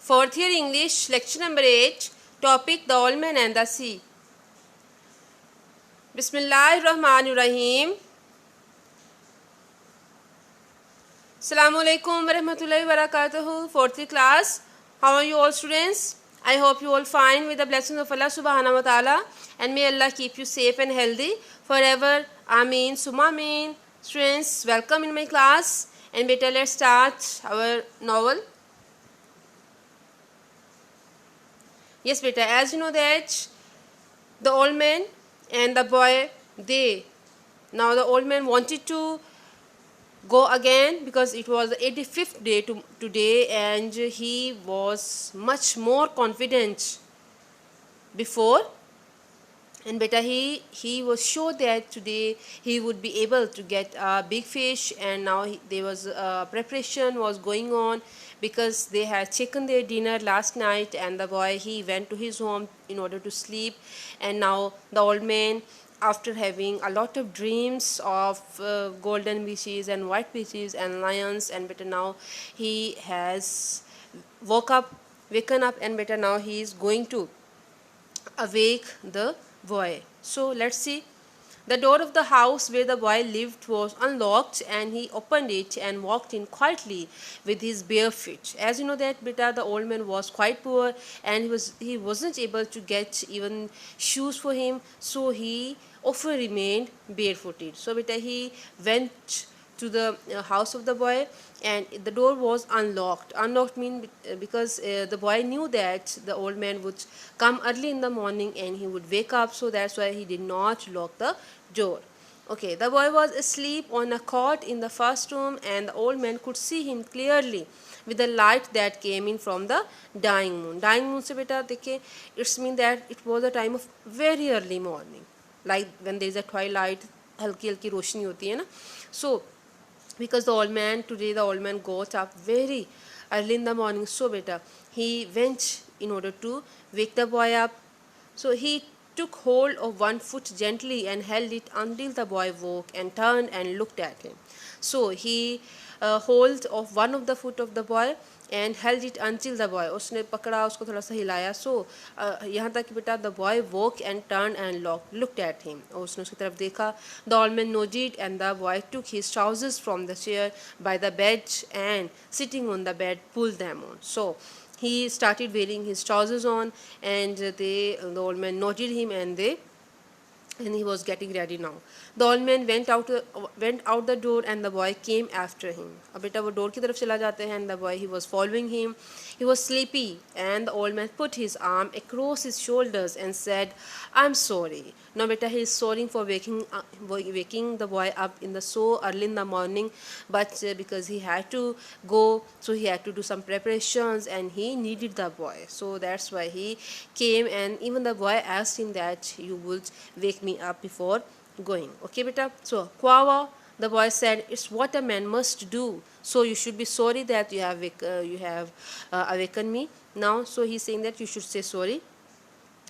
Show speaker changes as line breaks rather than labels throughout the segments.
Fourth year English, lecture number 8, topic the Old Man and the Sea. Bismillahirrahmanirrahim. Assalamualaikum warahmatullahi wabarakatuh. Fourth year class, how are you all students? I hope you all fine with the blessings of Allah subhanahu wa ta'ala, and may Allah keep you safe and healthy forever. Ameen summa ameen. Students, welcome in my class, and beta let's start our novel. Yes beta, as you know that the old man and the boy, now the old man wanted to go again because it was the 85th day today, and he was much more confident before, and beta he was sure that today he would be able to get a big fish. And now there was preparation was going on because they had taken their dinner last night, and the boy he went to his home in order to sleep. And now the old man, after having a lot of dreams of golden fishes and white fishes and lions, and better now he has waken up, and better now he is going to awake the boy. So let's see. The door of the house where the boy lived was unlocked, and he opened it and walked in quietly with his bare feet. As you know that beta, the old man was quite poor, and he wasn't able to get even shoes for him, so he often remained barefooted. So beta he went to the house of the boy, and the door was unlocked. Unlocked mean because the boy knew that the old man would come early in the morning and he would wake up, so that's why he did not lock the door. Okay, the boy was asleep on a cot in the first room, and the old man could see him clearly with the light that came in from the dying moon. Dying moon se beta dekhe, it's mean that it was a time of very early morning, like when there is a twilight, halki halki roshni hoti hai na. So because the old man got up very early in the morning, so beta he went in order to wake the boy up. So he took hold of one foot gently and held it until the boy woke and turned and looked at him. So he hold of one of the foot of the boy and held it until the boy, उसने पकड़ा, उसको थोड़ा सा हिलाया. So यहाँ तक कि बेटा the boy woke and turned and looked at him, और उसने उसकी तरफ देखा. The old man nodded, and the boy took his trousers from the chair by the bed and sitting on the bed pulled them on. So he started wearing his trousers on, and the old man nodded him, and he was getting ready now. The old man went out the door, and the boy came after him. अब बेटा वो door की तरफ चला जाते हैं, and the boy he was following him. He was sleepy, and the old man put his arm across his shoulders and said, "I'm sorry." Now beta he is sorry for waking the boy up in the so early in the morning, but because he had to go, so he had to do some preparations, and he needed the boy. So that's why he came, and even the boy asked him that you would wake me up before going. Okay beta. So Kwawa, the boy said, "It's what a man must do. So you should be sorry that you have awakened me now." So he's saying that you should say sorry.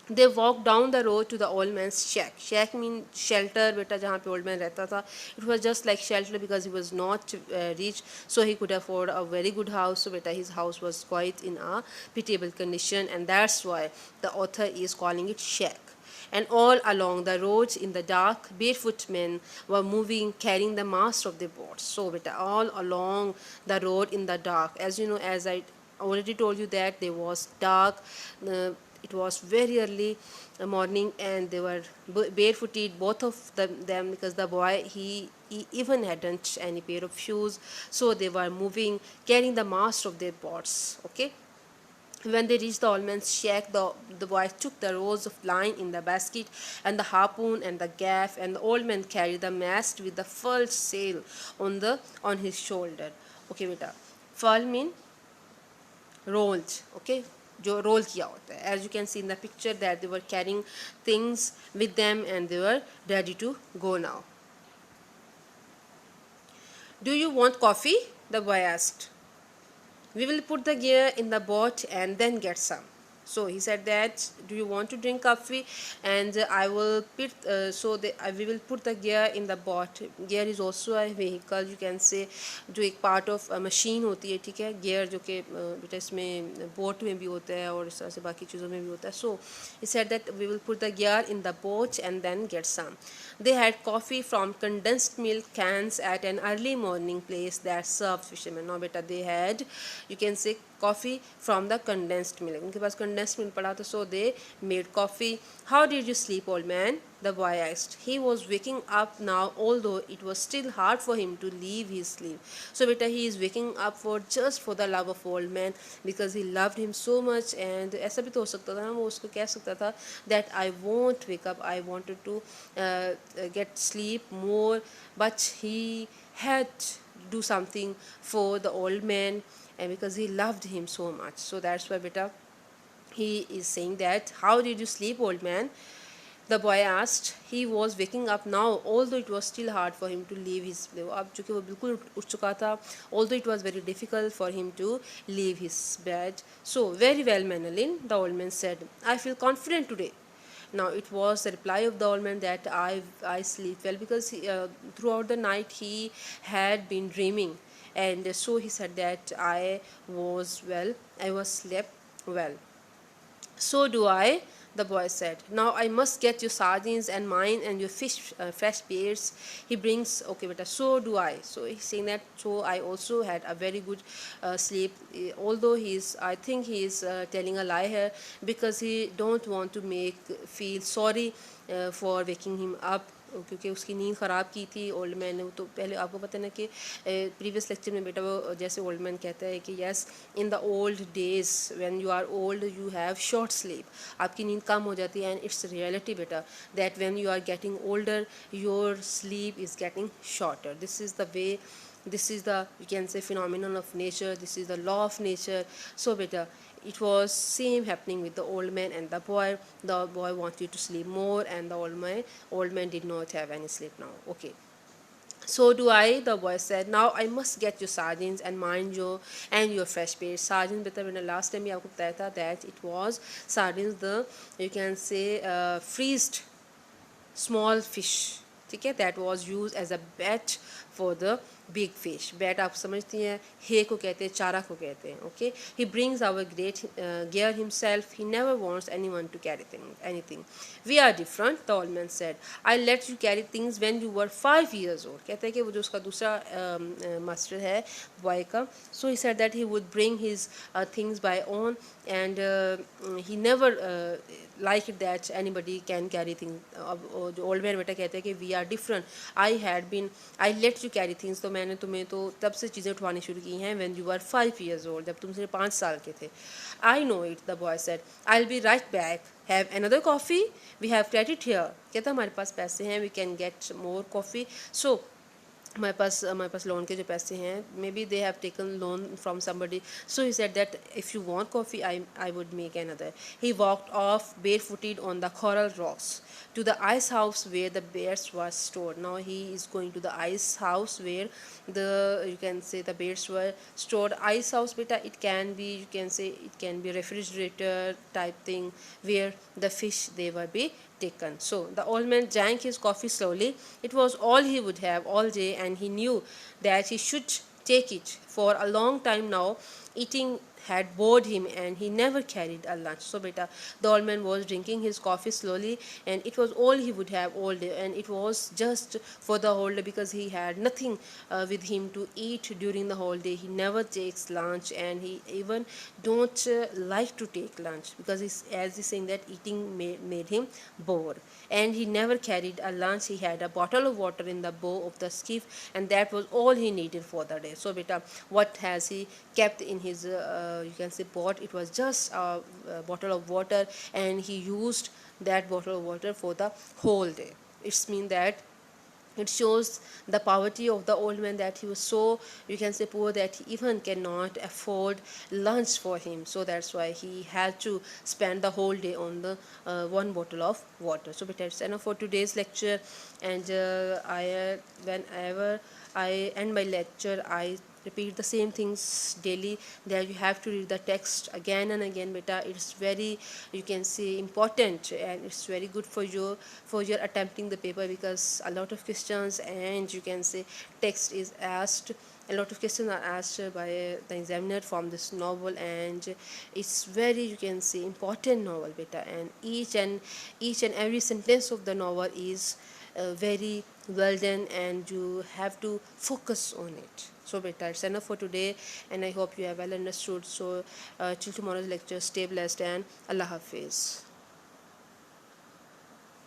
They walked down the road to the old man's shack. Shack means shelter beta, जहाँ पे old man रहता था. It was just like shelter because he was not rich, so he could afford a very good house. So beta his house was quite in a pitiable condition, and that's why the author is calling it shack. And all along the roads in the dark, barefoot men were moving, carrying the mast of their boats. So beta all along the road in the dark, as you know, as I already told you that there was dark. It was very early morning, and they were barefooted, both of them, because the boy he even hadn't any pair of shoes. So they were moving, carrying the mast of their boats. Okay. When they reached the old man's shack, the boy took the rolls of line in the basket, and the harpoon and the gaff, and the old man carried the mast with the furled sail on his shoulder. Okay beta, furl mean rolled. Okay, जो roll किया होता है. As you can see in the picture that they were carrying things with them, and they were ready to go now. "Do you want coffee?" the boy asked. "We will put the gear in the boat and then get some." So he said that, do you want to drink coffee? And I will put we will put the gear in the boat. Gear is also a vehicle, you can say, जो एक part of a machine होती है, ठीक है. Gear जो कि बेटा इसमें boat में भी होता है और इस तरह से बाकी चीज़ों में भी होता है. So he said that we will put the gear in the boat and then get some. They had coffee from condensed milk cans at an early morning place that served fishermen. Now beta they had, you can say, coffee from the condensed milk. उनके पास condensed milk पड़ा था, so they made coffee. How did you sleep, old man? The boy asked. He was waking up now, although it was still hard for him to leave his sleep. So beta he is waking up for just for the love of old man, because he loved him so much. And ऐसा भी तो हो सकता था ना, वो उसको कह सकता था that I won't wake up, I wanted to get sleep more, but he had to do something for the old man, and because he loved him so much. So that's why beta he is saying that, how did you sleep, old man? The boy asked. He was waking up now, although it was still hard for him to leave his bed. अब चूँकि वो बिल्कुल उठ चुका था, although it was very difficult for him to leave his bed. So very well, Manolin, the old man said. I feel confident today. Now it was the reply of the old man that I sleep well, because throughout the night he had been dreaming, and so he said that I was well, I was slept well. So do I, the boy said. Now I must get your sardines and mine and your fish, fresh pears. He brings, okay, beta, so do I. So he's saying that, so I also had a very good sleep. Although I think he is telling a lie here, because he don't want to feel sorry for waking him up, क्योंकि उसकी नींद ख़राब की थी old man ने. तो पहले आपको पता है ना कि प्रीवियस लेक्चर में बेटा वो जैसे ओल्ड मैन कहता है कि yes, in the old days when you are old you have short sleep, आपकी नींद कम हो जाती है. एंड इट्स रियलिटी बेटा that when you are getting older your sleep is getting shorter. This is the way, this is the, you can say, phenomenon of nature, this is the law of nature. So beta it was same happening with the old man and the boy. The boy wanted to sleep more, and the old man did not have any sleep now. Okay, so do I, the boy said. Now I must get your sardines and mind your fresh peas. Sardines, beta मैंने last time ही आपको बताया था that it was sardines, the, you can say, freezed small fish, ठीक है, that was used as a bait for the big fish. Bait आप समझती हैं, हे को कहते हैं, चारा को कहते हैं. Okay, he brings our great gear himself. He never wants anyone to carry anything. We are different, the old man said. I let you carry things when you were 5 years old. कहते हैं कि वो जो उसका दूसरा master है boy का, so he said that he would bring his things by own, and he never liked that anybody can carry things. अब जो old man बेटा कहते हैं कि we are different. I let you carry things. तो मैंने तुम्हें तो तब से चीज़ें उठवानी शुरू की हैं when you were 5 years old, जब तुम सिर्फ 5 साल के थे. I know it, the boy said. I'll be right back. Have another coffee? We have credit here. कहता हमारे पास पैसे हैं, we can get more coffee. So हमारे पास लोन के जो पैसे हैं, maybe they have taken loan from somebody. So he said that if you want coffee, I would make another. He walked off barefooted on the coral rocks to the ice house where the bears were stored. Now he is going to the ice house where you can say the bears were stored. Ice house beta, it can be, you can say, it can be refrigerator type thing where the fish they were be taken. So the old man drank his coffee slowly. It was all he would have all day, and he knew that he should take it. For a long time now, eating had bored him, and he never carried a lunch. So beta, the old man was drinking his coffee slowly, and it was all he would have all day, and it was just for the whole day, because he had nothing with him to eat during the whole day. He never takes lunch, and he even don't like to take lunch, because as he's saying that eating made him bored. And he never carried a lunch. He had a bottle of water in the bow of the skiff, and that was all he needed for the day. So beta, what has he kept in his you can say pot? It was just a bottle of water, and he used that bottle of water for the whole day. It's mean that it shows the poverty of the old man, that he was so, you can say, poor that he even cannot afford lunch for him. So that's why he had to spend the whole day on the one bottle of water. So that's enough for today's lecture. And whenever I end my lecture, I repeat the same things daily. There you have to read the text again and again, beta. It's very, you can say, important, and it's very good for you for your attempting the paper, because a lot of questions and you can say text is asked, a lot of questions are asked by the examiner from this novel, and it's very, you can say, important novel, beta. And each and every sentence of the novel is very well done, and you have to focus on it. So beta, it's enough for today, and I hope you have well understood. So till tomorrow's lecture, stay blessed, and Allah Hafiz.